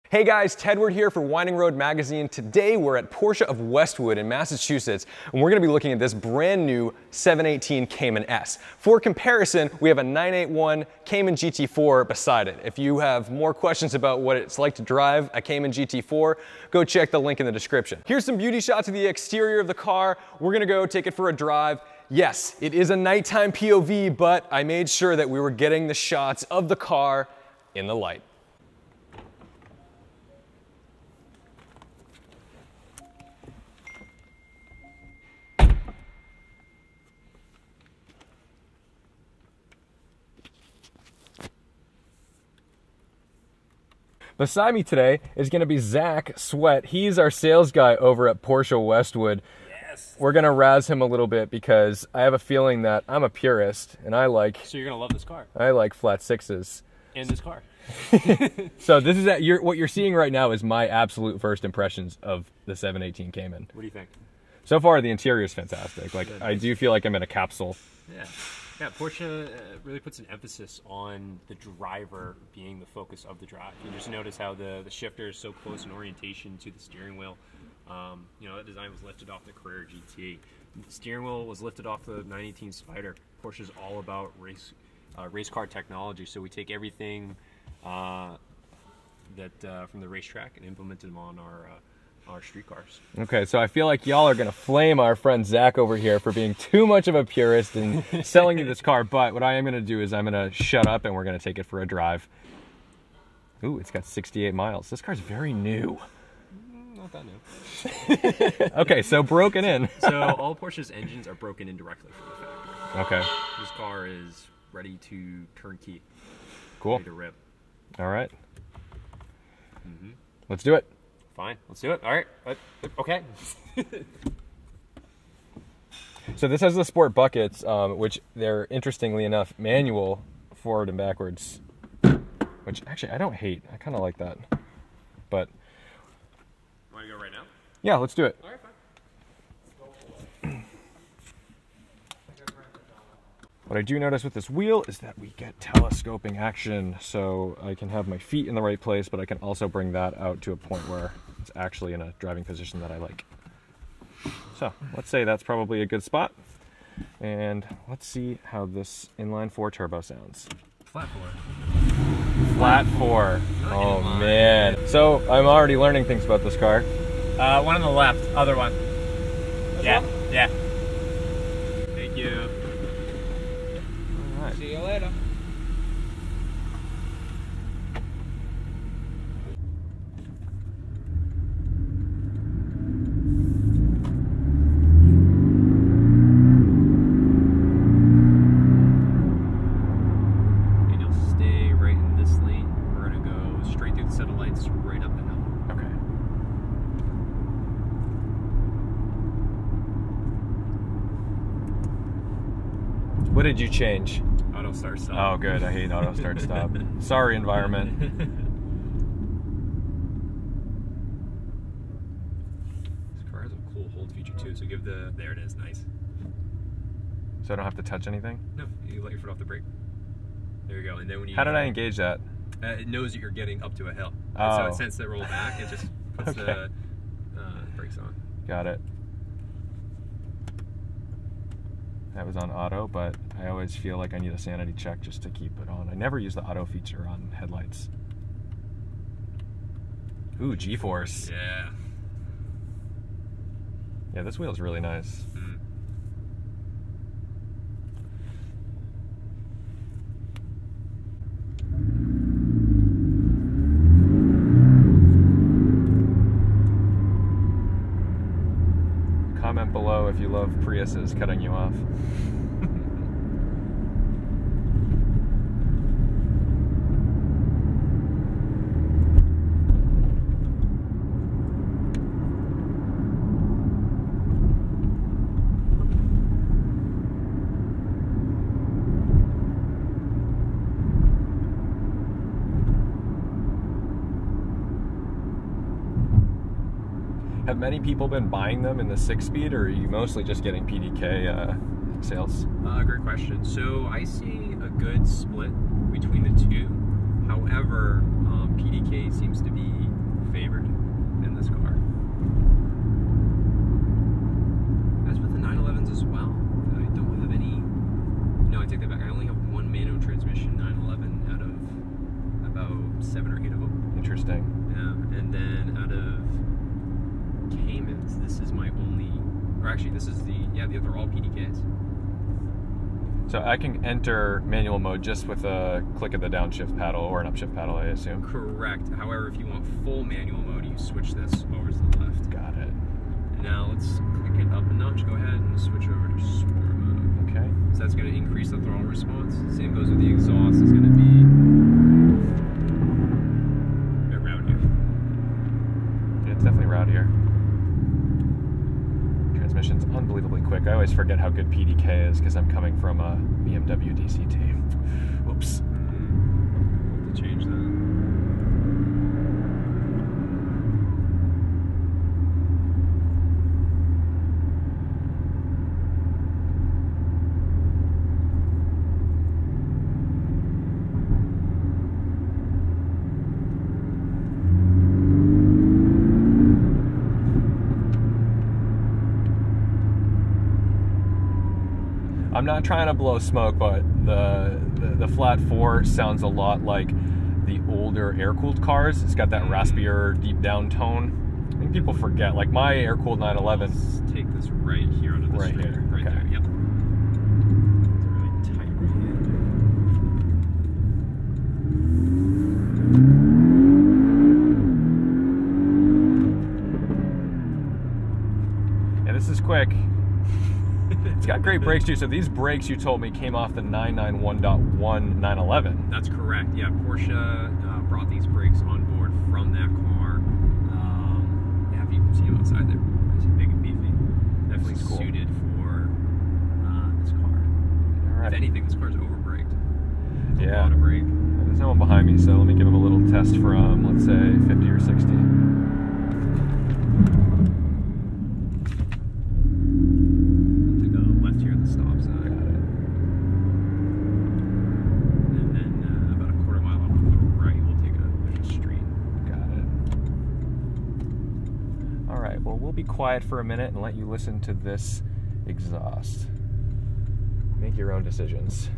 Hey guys, Tedward here for Winding Road Magazine. Today we're at Porsche of Westwood in Massachusetts, and we're going to be looking at this brand new 718 Cayman S. For comparison, we have a 981 Cayman GT4 beside it. If you have more questions about what it's like to drive a Cayman GT4, go check the link in the description. Here's some beauty shots of the exterior of the car. We're going to go take it for a drive. Yes, it is a nighttime POV, but I made sure that we were getting the shots of the car in the light. Beside me today is going to be Zach Sweat. He's our sales guy over at Porsche of Westwood. Yes. We're going to razz him a little bit because I have a feeling that I'm a purist and I like... So you're going to love this car. I like flat sixes. And this car. So this is what you're seeing right now is my absolute first impressions of the 718 Cayman. What do you think? So far the interior is fantastic. Like I do feel like I'm in a capsule. Yeah. Yeah, Porsche really puts an emphasis on the driver being the focus of the drive. You just notice how the shifter is so close in orientation to the steering wheel. You know, that design was lifted off the Carrera GT. The steering wheel was lifted off the 918 Spider. Porsche's all about race car technology, so we take everything from the racetrack and implement them on our street cars. Okay, so I feel like y'all are gonna flame our friend Zach over here for being too much of a purist and selling you this car, but what I am gonna do is I'm gonna shut up and we're gonna take it for a drive. Ooh, it's got 68 miles. This car's very new. Not that new. Okay, so broken in. So all Porsche's engines are broken in directly from the factory. Okay. This car is ready to turnkey. Cool. Ready to rip. All right. Let's do it. Fine, let's do it. All right, okay. So this has the sport buckets, which they're, interestingly enough, manual forward and backwards, which actually I don't hate. I kind of like that. But Want to go right now? yeah, let's do it. All right, fine. What I do notice with this wheel is that we get telescoping action, so I can have my feet in the right place, but I can also bring that out to a point where it's actually in a driving position that I like. So let's say that's probably a good spot, and let's see how this inline-4 turbo sounds. Flat four. Flat 4. Oh man. So I'm already learning things about this car. One on the left, other one. Yeah, yeah. Thank you. See you later. And you'll stay right in this lane. We're gonna go straight through the set of lights right up the hill. Okay. What did you change? Auto start stop. Oh, good. I hate auto start stop. Sorry, environment. This car has a cool hold feature too. So give there it is, nice. So I don't have to touch anything? No, you let your foot off the brake. There you go. And then when you How did I engage that? It knows that you're getting up to a hill. Oh. And so it senses that roll back. It just puts Okay. the brakes on. Got it. That was on auto, but I always feel like I need a sanity check just to keep it on. I never use the auto feature on headlights. Ooh, G-force. Yeah. Yeah, this wheel's really nice. Comment below if you love Priuses cutting you off. Have many people been buying them in the 6-speed, or are you mostly just getting PDK sales? Great question. So I see a good split between the two. However, PDK seems to be favored in this car. As with the 911s as well, I don't have any. No, I take that back. I only have one manual transmission 911 out of about 7 or 8 of them. Interesting. Yeah, and then out of Caymans, this is my only. Or actually, this is the they're all PDKs. So I can enter manual mode just with a click of the downshift paddle or an upshift paddle, I assume. Correct. However, if you want full manual mode, you switch this over to the left. Got it. Now let's click it up a notch. Go ahead and switch over to sport mode. Okay. So that's going to increase the throttle response. Same goes with the exhaust. It's going to be a bit rowdier. Yeah, it's definitely rowdier. Transmission's unbelievably quick. I always forget how good PDK is because I'm coming from a BMW DCT. Whoops. We'll have to change that. I'm not trying to blow smoke, but the Flat 4 sounds a lot like the older air-cooled cars. It's got that raspier, deep down tone. I think people forget, like my air-cooled 911. Let's take this right here onto the right street. here. Right Okay. there, yep. It's really tight right Yeah, this is quick. It's got great brakes too. So these brakes you told me came off the 991.1 911. That's correct. Yeah, Porsche brought these brakes on board from that car. Yeah, if you can see them outside there, nice and big and beefy. Definitely Cool. suited for this car. All right. If anything, this car's over braked. Yeah. A lot of brake. There's no one behind me, so let me give him a little test from, let's say, 50 or 60. Take a left here at the stop sign. Got it. And then about a quarter mile up to the right, we'll take there's a street. Got it. All right, well, we'll be quiet for a minute and let you listen to this exhaust. Make your own decisions.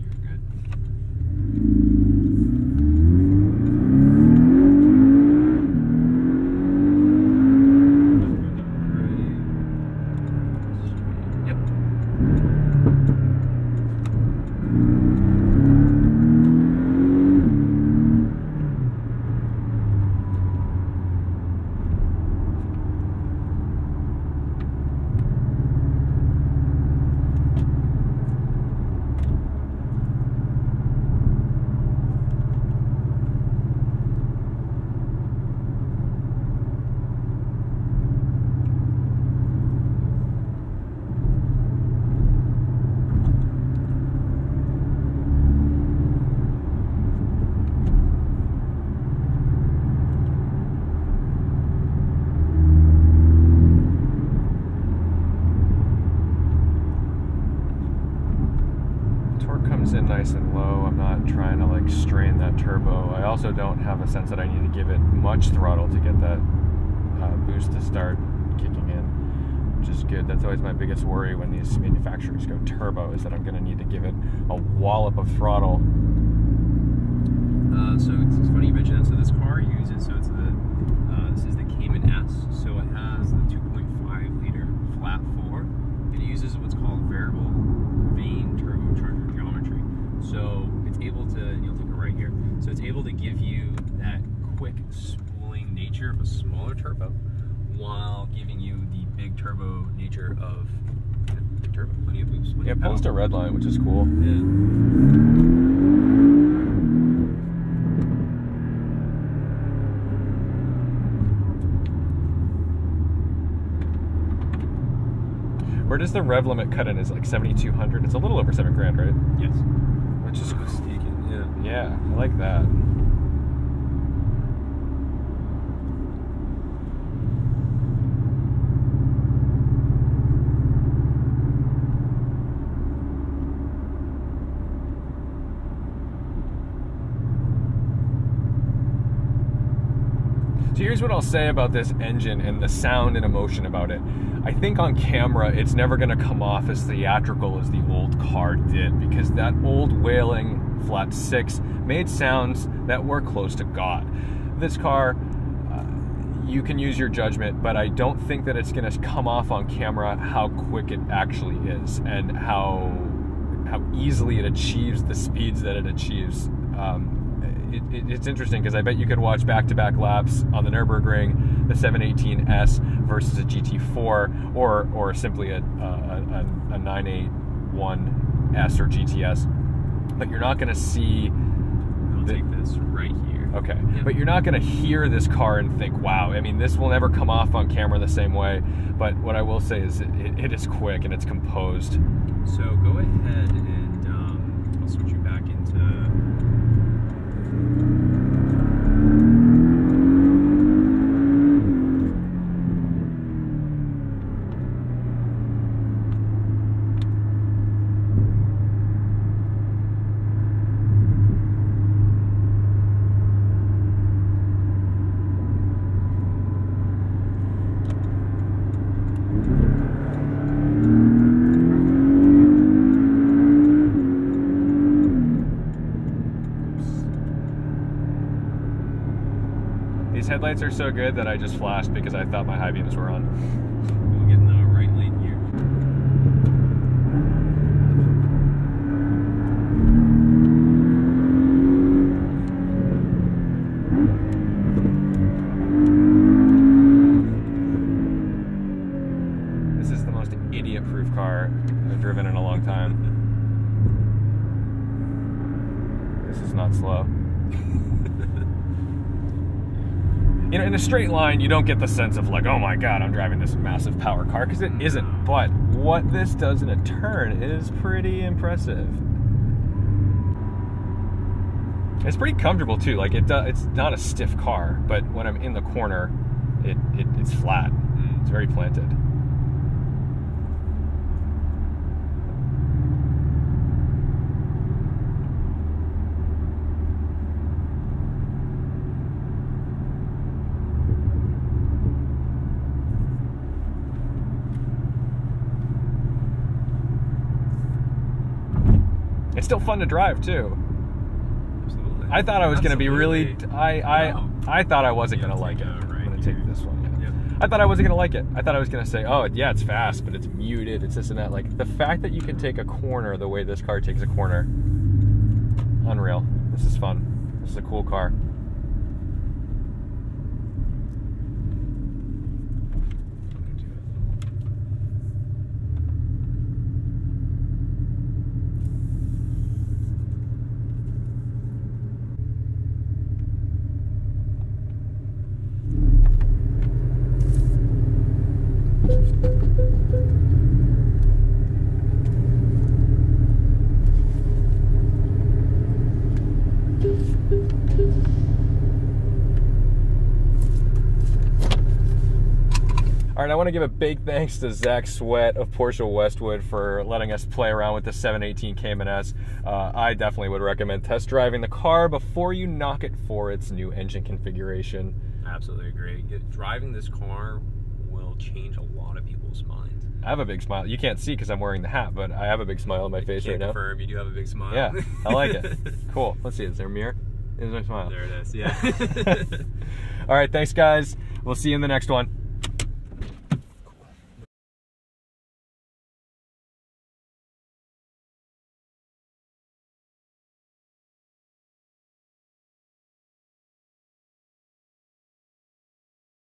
You're good. Yep. Torque comes in nice and low. I'm not trying to like strain that turbo. I also don't have a sense that I need to give it much throttle to get that boost to start kicking in, which is good. That's always my biggest worry when these manufacturers go turbo, is that I'm going to need to give it a wallop of throttle. So it's funny you mentioned that. So this car uses, so it's this is the Cayman S. So it has the 2.5 liter flat 4. It uses what's called variable vane turbocharger geometry. So it's able to, and you'll take it right here. So it's able to give you that quick spooling nature of a smaller turbo, while giving you the big turbo nature of big turbo. Plenty of boost. Yeah, it pulls to red line, which is cool. Yeah. Where does the rev limit cut in? Is like 7,200. It's a little over $7 grand, right? Yes. Which is mistaken. Yeah. Yeah, I like that. Here's what I'll say about this engine and the sound and emotion about it. I think on camera it's never going to come off as theatrical as the old car did, because that old wailing flat 6 made sounds that were close to God. This car, you can use your judgment, but I don't think that it's going to come off on camera how quick it actually is and how easily it achieves the speeds that it achieves. It's interesting because I bet you could watch back-to-back laps on the Nürburgring, the 718S versus a GT4 or simply a 981S or GTS, but you're not going to see. I'll take this right here. Okay, yeah. But you're not going to hear this car and think, wow, I mean, this will never come off on camera the same way, but what I will say is it is quick and it's composed. So go ahead and I'll switch you back into... These headlights are so good that I just flashed because I thought my high beams were on. We'll get in the right lane here. This is the most idiot-proof car I've driven in a long time. This is not slow. You know, in a straight line, you don't get the sense of like, oh my God, I'm driving this massive power car, because it isn't. But what this does in a turn is pretty impressive. It's pretty comfortable too. Like it's not a stiff car, but when I'm in the corner, it's flat. It's very planted. It's still fun to drive too. Absolutely. I thought I was going to be really. I thought I wasn't going to like it. Right, I'm going to take this one. Yep. I thought I wasn't going to like it. I thought I was going to say, oh yeah, it's fast, but it's muted. It's this and that. Like the fact that you can take a corner the way this car takes a corner, unreal. This is fun. This is a cool car. All right, I want to give a big thanks to Zach Sweat of Porsche of Westwood for letting us play around with the 718 Cayman S. I definitely would recommend test driving the car before you knock it for its new engine configuration. Absolutely agree. Driving this car will change a lot of people's minds. I have a big smile. You can't see because I'm wearing the hat, but I have a big smile on my face right now. Confirm, you do have a big smile. Yeah, I like it. Cool. Let's see. Is there a mirror? There's my smile. There it is. Yeah. All right. Thanks, guys. We'll see you in the next one.